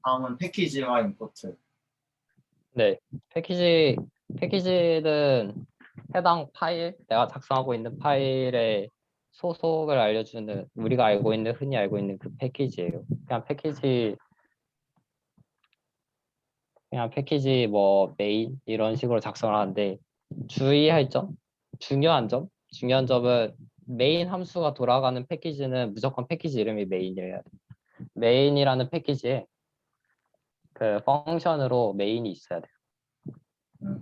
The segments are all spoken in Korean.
다음은 패키지와 임포트. 네, 패키지는 해당 파일, 내가 작성하고 있는 파일의 소속을 알려주는 우리가 흔히 알고 있는 그 패키지예요. 그냥 패키지 뭐 메인 이런 식으로 작성을 하는데 주의할 점, 중요한 점은 메인 함수가 돌아가는 패키지는 무조건 패키지 이름이 메인이어야 돼. 메인이라는 패키지에 그 펑션으로 메인이 있어야 돼. 음,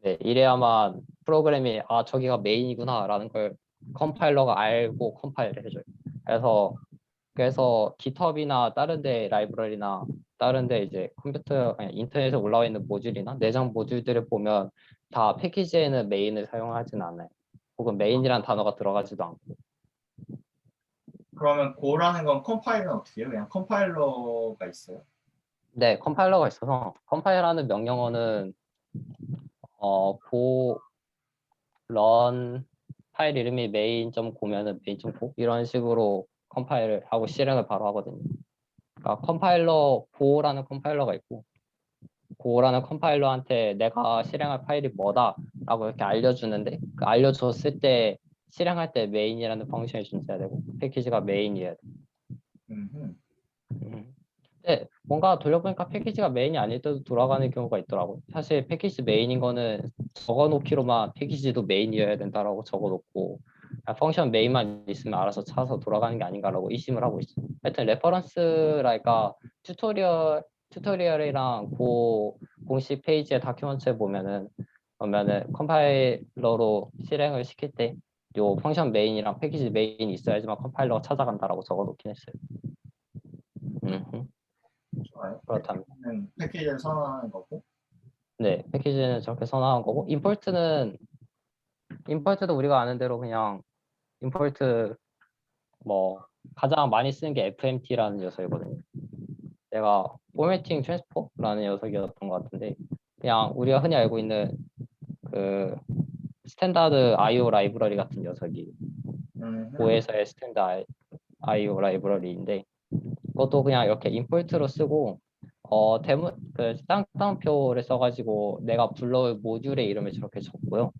네, 이래야만 프로그램이 아 저기가 메인이구나라는 걸 컴파일러가 알고 컴파일을 해줘요. 그래서 GitHub이나 다른데 라이브러리나 다른데 이제 컴퓨터 아니, 인터넷에 올라와 있는 모듈이나 내장 모듈들을 보면 다 패키지에는 메인을 사용하진 않아요. 혹은 메인이란 단어가 들어가지도 않고. 그러면 고라는 건 컴파일러는 어떻게 해요? 그냥 컴파일러가 있어요? 네, 컴파일러가 있어서 컴파일하는 명령어는 go run 파일 이름이 main.go면은 main.go 이런 식으로 컴파일을 하고 실행을 바로 하거든요. 그러니까 go라는 컴파일러가 있고 고라는 컴파일러한테 내가 실행할 파일이 뭐다라고 이렇게 알려주는데 그 알려줬을 때 실행할 때 메인이라는 펑션이 존재해야 되고 패키지가 메인이어야 돼. 음흠. 근데 뭔가 돌려보니까 패키지가 메인이 아닐 때도 돌아가는 경우가 있더라고. 사실 패키지 메인인 거는 적어놓기로만 패키지도 메인이어야 된다라고 적어놓고 펑션 메인만 있으면 알아서 찾아서 돌아가는 게 아닌가라고 의심을 하고 있어. 하여튼 레퍼런스랄까 튜토리얼이랑 공식 페이지의 다큐멘트에 보면은 컴파일러로 실행을 시킬 때 요 펑션 메인이랑 패키지 메인이 있어야지만 컴파일러가 찾아간다라고 적어놓긴 했어요. 좋아요. 그렇다면 패키지를 선언하는 거고. 네, 패키지는 저렇게 선언한 거고 임포트도 우리가 아는 대로 그냥 임포트 뭐 가장 많이 쓰는 게 FMT라는 녀석이거든요. 내가 포매팅 트랜스포라는 녀석이었던 것 같은데 그냥 우리가 흔히 알고 있는 그 스탠다드 IO 라이브러리 같은 녀석이 고에서의 스탠다드 IO 라이브러리인데 그것도 그냥 이렇게 임포트로 쓰고 그 쌍따옴표를 써가지고 내가 불러올 모듈의 이름을 저렇게 적고요.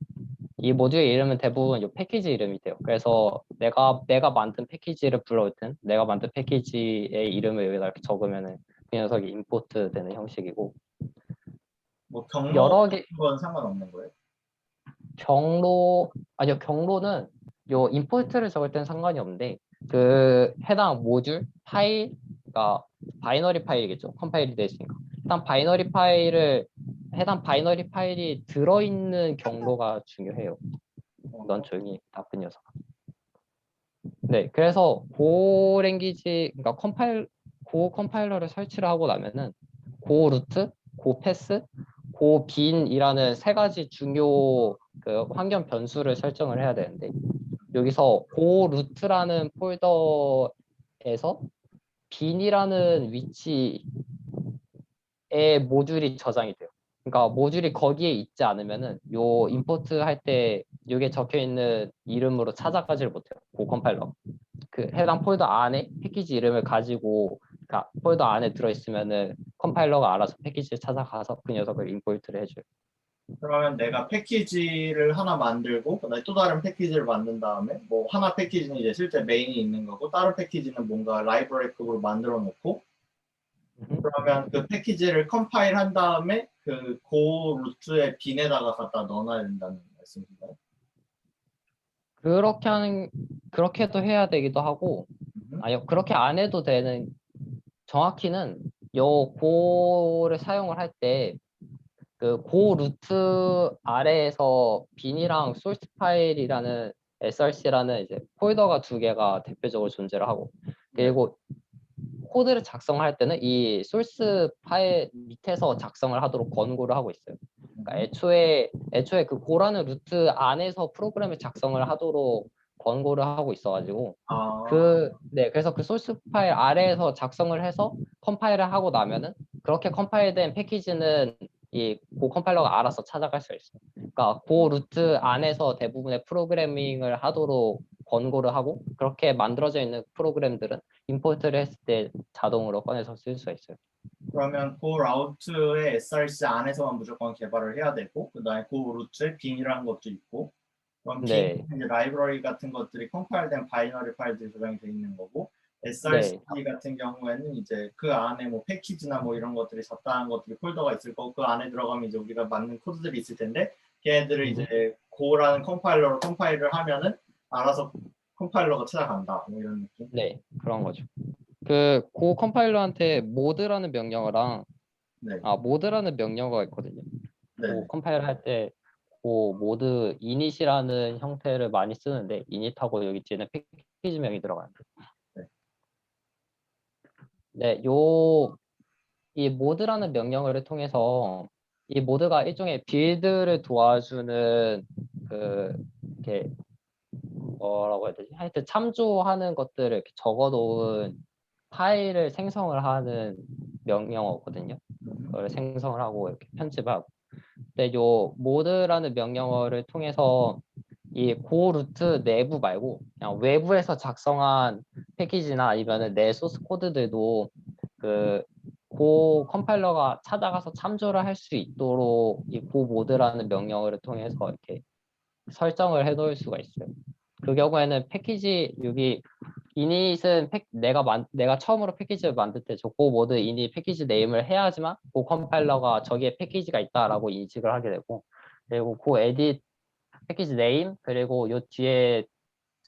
이 모듈의 이름은 대부분 이 패키지 이름이 돼요. 그래서 내가 만든 패키지를 불러올 땐 내가 만든 패키지의 이름을 여기다 이렇게 적으면은 그 녀석이 임포트 되는 형식이고 뭐 경로 여러 개 같은 건 상관없는 거예요? 경로는 요 임포트를 적을 땐 상관이 없는데 그 해당 모듈 파일 그러니까 바이너리 파일이겠죠. 컴파일이 되어 있으니까 해당 바이너리 파일이 들어있는 경로가 중요해요. 넌 조용히 나쁜 녀석. 네, 그래서 그러니까 고 컴파일러를 설치를 하고 나면은 고 루트, 고 패스, 고 빈이라는 세 가지 중요 그 환경 변수를 설정을 해야 되는데 여기서 고 루트라는 폴더에서 빈이라는 위치에 모듈이 저장이 돼요. 그러니까 모듈이 거기에 있지 않으면은 요 임포트 할 때 여기에 적혀 있는 이름으로 찾아가지를 못해요. 고 컴파일러. 그 해당 폴더 안에 패키지 이름을 가지고 그러니까 폴더 안에 들어있으면은 컴파일러가 알아서 패키지를 찾아가서 그 녀석을 임포트를 해줘요. 그러면 내가 패키지를 하나 만들고 그다음에 또 다른 패키지를 만든 다음에 뭐 하나 패키지는 이제 실제 메인이 있는 거고 다른 패키지는 뭔가 라이브러리급으로 만들어 놓고 그러면 그 패키지를 컴파일한 다음에 그 고 루트의 빈에다가 갖다 넣어놔야 된다는 말씀인가요? 그렇게도 해야 되기도 하고 아니요 그렇게 안 해도 되는 정확히는 요 고를 사용을 할 때 그 고 루트 아래에서 빈이랑 소스 파일이라는 src라는 이제 폴더가 두 개가 대표적으로 존재를 하고 네. 그리고 코드를 작성할 때는 이 소스 파일 밑에서 작성을 하도록 권고를 하고 있어요. 그러니까 애초에 그 고라는 루트 안에서 프로그램을 작성을 하도록 권고를 하고 있어가지고 아, 그래서 그 소스 파일 아래에서 작성을 해서 컴파일을 하고 나면은 그렇게 컴파일된 패키지는 이 고 컴파일러가 알아서 찾아갈 수 있어요. 그러니까 고 루트 안에서 대부분의 프로그래밍을 하도록 권고를 하고 그렇게 만들어져 있는 프로그램들은 임포트를 했을 때 자동으로 꺼내서 쓸 수가 있어요. 그러면 그 라우트의 SRC 안에서만 무조건 개발을 해야 되고 그다음에 그 루트에 bin이라는 것도 있고 그럼 bin 네, 이제 라이브러리 같은 것들이 컴파일된 바이너리 파일들이 저장이 돼 있는 거고 SRC 네, 같은 경우에는 이제 그 안에 뭐 패키지나 뭐 이런 것들이 잡다한 것들이 폴더가 있을 거고 그 안에 들어가면 이제 우리가 맞는 코드들이 있을 텐데 걔네들을 이제 고라는 컴파일러로 컴파일을 하면은 알아서 컴파일러가 찾아간다 뭐 이런 느낌. 네, 그런 거죠. 고 컴파일러한테 모드라는 명령어랑 네, 모드라는 명령어가 있거든요. 네, 고 네. 컴파일 할때 고 모드 이닛이라는 형태를 많이 쓰는데 이닛하고 여기 뒤에는 패키지명이 들어가요. 네. 네, 이 모드라는 명령어를 통해서 이 모드가 일종의 빌드를 도와주는 그 이렇게 뭐라고 해야 되지? 하여튼 참조하는 것들을 이렇게 적어놓은 파일을 생성을 하는 명령어거든요. 그걸 생성을 하고 이렇게 편집하고. 근데 요 모드라는 명령어를 통해서 이 고 루트 내부 말고 그냥 외부에서 작성한 패키지나 아니면은 내 소스 코드들도 고 컴파일러가 찾아가서 참조를 할 수 있도록 이 고 모드라는 명령어를 통해서 이렇게 설정을 해 놓을 수가 있어요. 그 경우에는 패키지 여기 이닛은 내가 처음으로 패키지를 만들 때 고 모드 이닛 패키지 네임을 해야지만 고 컴파일러가 저기에 패키지가 있다라고 인식을 하게 되고 그리고 고 에딧 패키지 네임 그리고 요 뒤에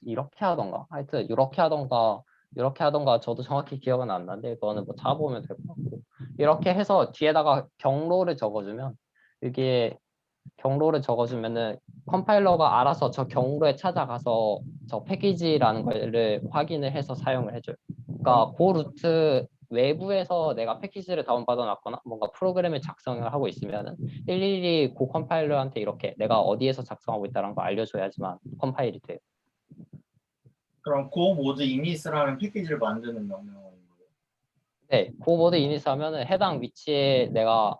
이렇게 하던가 하여튼 이렇게 하던가 저도 정확히 기억은 안 나는데 그거는 뭐 찾아보면 될 것 같고 이렇게 해서 뒤에다가 경로를 적어주면 이게 경로를 적어주면은 컴파일러가 알아서 저 경로에 찾아가서 저 패키지라는 거를 확인을 해서 사용을 해줘요. 그럼 그러니까 그 루트 외부에서 내가 패키지를 다운받아 놨거나 뭔가 프로그램을 작성을 하고 있으면은 일일이 그 컴파일러한테 이렇게 내가 어디에서 작성하고 있다는 거 알려줘야지만 컴파일이 돼요. 그럼 고 모드 이닛을 하면 패키지를 만드는 명령어인 거예요. 네, 그 모드 이니스 하면은 해당 위치에 내가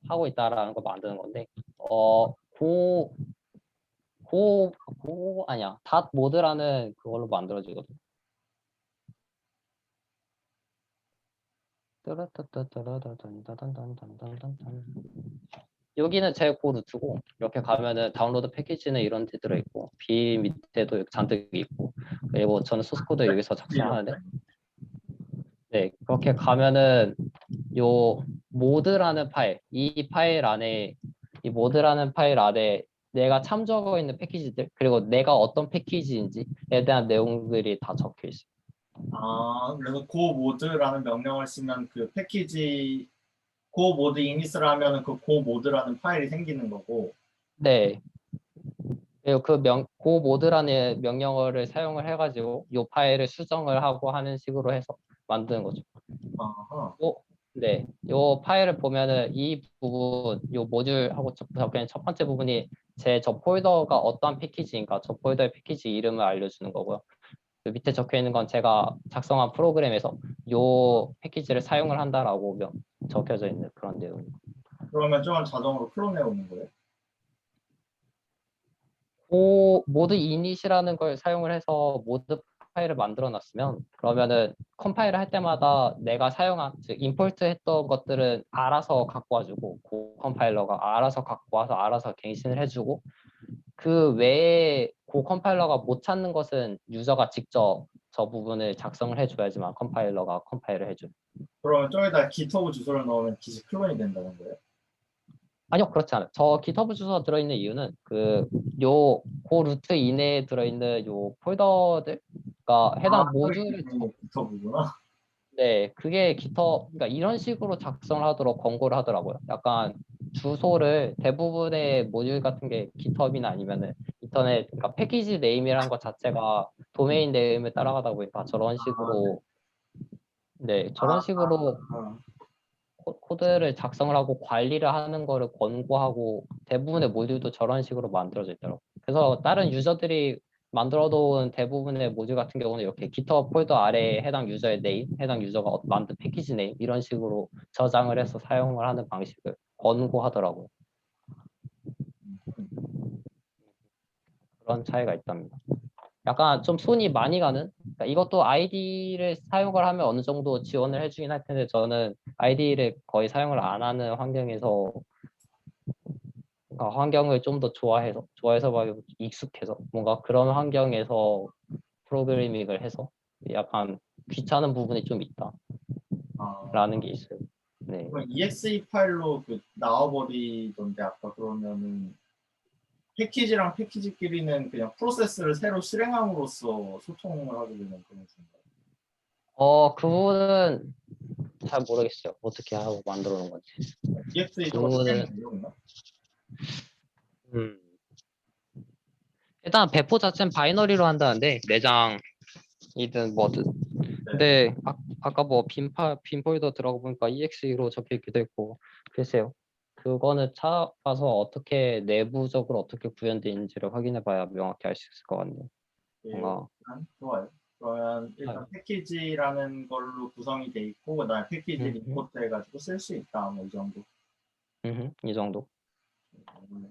하고 있다라는 거 만드는 건데, 고, 아니야. 닷 모드라는 그걸로 만들어지거든. 여기는 제 고 루트고, 이렇게 가면은 다운로드 패키지는 이런 데 들어있고, B 밑에도 잔뜩 있고, 그리고 저는 소스 코드 여기서 작성하는데, 네, 그렇게 가면은 요 모드라는 파일, 이 모드라는 파일 안에 내가 참조하고 있는 패키지들, 그리고 내가 어떤 패키지인지에 대한 내용들이 다 적혀 있어요. 아, 그래서 고 모드라는 명령을 쓰면 그 패키지 고 모드 이니스를 하면은 그 고 모드라는 파일이 생기는 거고. 네. 그리고 그 모드라는 명령어를 사용을 해가지고 요 파일을 수정을 하고 하는 식으로 해서 만드는 거죠. 아하. 네. 요 파일을 보면은 이 부분, 요 모듈하고 적혀 있는 첫 번째 부분이 저 폴더가 어떠한 패키지인가, 저 폴더의 패키지 이름을 알려주는 거고요. 그 밑에 적혀 있는 건 제가 작성한 프로그램에서 요 패키지를 사용을 한다라고 적혀져 있는 그런 내용입니다. 그러면 좀 자동으로 클론해 오는 거예요. 그 모드 이닛이라는 걸 사용을 해서 모드 파일을 만들어 놨으면 그러면은 컴파일을 할 때마다 내가 사용한 즉 임포트 했던 것들은 알아서 갖고 와주고 그 컴파일러가 알아서 갖고 와서 알아서 갱신을 해주고 그 외에 그 컴파일러가 못 찾는 것은 유저가 직접 저 부분을 작성을 해줘야지만 컴파일러가 컴파일을 해줘요. 그러면 저기다 기터브 주소를 넣으면 기지 클론이 된다는 거예요. 아니요, 그렇지 않아요. 저 GitHub 주소 들어있는 이유는 그 루트 이내에 들어있는 요 폴더들과 아, 해당 모듈을 기터브구나. 네, 그게 그러니까 이런 식으로 작성을 하도록 권고를 하더라고요. 약간 주소를 대부분의 모듈 같은 게 GitHub이나 아니면은 인터넷, 그러니까 패키지 네임이라는 것 자체가 도메인 네임을 따라가다 보니까 저런 아, 네. 식으로 네, 아, 저런 식으로 아. 코드를 작성을 하고 관리를 하는 거를 권고하고 대부분의 모듈도 저런 식으로 만들어져 있더라고요. 그래서 다른 유저들이 만들어 놓은 대부분의 모듈 같은 경우는 이렇게 GitHub 폴더 아래에 해당 유저의 네임, 해당 유저가 만든 패키지 네임 이런 식으로 저장을 해서 사용을 하는 방식을 권고하더라고요. 그런 차이가 있답니다. 약간 좀 손이 많이 가는 그러니까 이것도 ID를 사용을 하면 어느 정도 지원을 해주긴 할 텐데 저는 ID를 거의 사용을 안 하는 환경에서 그러니까 환경을 좀 더 좋아해서 막 익숙해서 뭔가 그런 환경에서 프로그래밍을 해서 약간 귀찮은 부분이 좀 아, 있다라는 게 있어요. 네. 그럼 exe 파일로 그 나와버리던데 아까 그러면은 패키지랑 패키지끼리는 그냥 프로세스를 새로 실행함으로써 소통을 하게 되는 그런 건가요? 그 부분은 잘 모르겠어요. 어떻게 하고 만들어 놓은 건지. exe 그 저거 부분은 실행되는 건가? 음, 일단 배포 자체는 바이너리로 한다는데 내장이든 뭐든. 네. 근데 아까 뭐 빈 폴더 들어가 보니까 EXE로 적혀 있기도 했고 글쎄요. 그거는 찾아봐서 어떻게 내부적으로 어떻게 구현되는지를 확인해 봐야 명확히 알 수 있을 것 같네요. 예, 뭔가 일단 좋아요. 그러면 아, 일단 패키지라는 걸로 구성이 돼 있고 그다음에 패키지를 음, 임포트 해가지고 쓸 수 있다. 뭐 이 정도. 이 정도. 네.